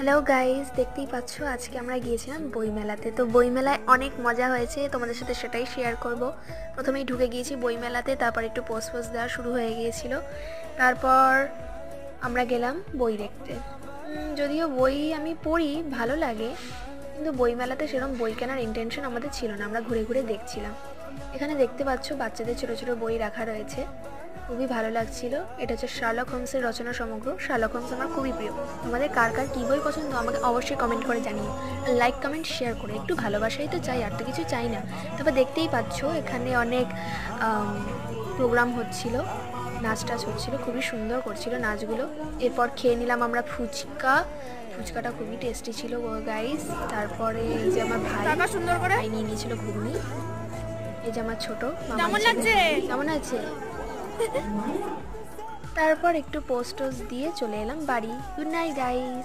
Hello guys, দেখতেই পাচ্ছ আজকে আমরা গিয়েছিলাম বইমেলাতে। তো বইমেলায় অনেক মজা হয়েছে, তোমাদের সাথে সেটাই শেয়ার করব। প্রথমেই ঢুকে গিয়েছি বইমেলাতে, তারপর একটু পোস্ট দেওয়া শুরু হয়ে গিয়েছিল। তারপর আমরা গেলাম বই দেখতে। যদিও বই আমি পড়ি, ভালো লাগে, কিন্তু বইমেলাতে সেরকম বই কেনার ইন্টেনশন আমাদের ছিল না, আমরা ঘুরে ঘুরে দেখছিলাম। এখানে দেখতে পাচ্ছ বাচ্চাদের ছোট ছোট বই রাখা রয়েছে, খুবই ভালো লাগছিল। এটা হচ্ছে শার্লক হোমসের রচনা সমগ্র। শার্লক হোমস আমার খুবই প্রিয়। তোমাদের কার কার কী বই পছন্দ আমাকে অবশ্যই কমেন্ট করে জানিও। লাইক কমেন্ট শেয়ার করে, একটু ভালোবাসাই তো চাই, আর তো কিছু চাই না। তবে দেখতেই পাচ্ছ এখানে অনেক প্রোগ্রাম হচ্ছিল, নাচ টাচ হচ্ছিলো, খুবই সুন্দর করছিল নাচগুলো। এরপর খেয়ে নিলাম আমরা ফুচকাটা খুবই টেস্টি ছিল গাইস। তারপরে এই যে আমার ভাই নিয়ে নিয়েছিল ঘুগনি। এই যে আমার ছোট মামা, কেমন আছে? তারপর একটু পোস্ট দিয়ে চলে এলাম বাড়ি। Good night guys.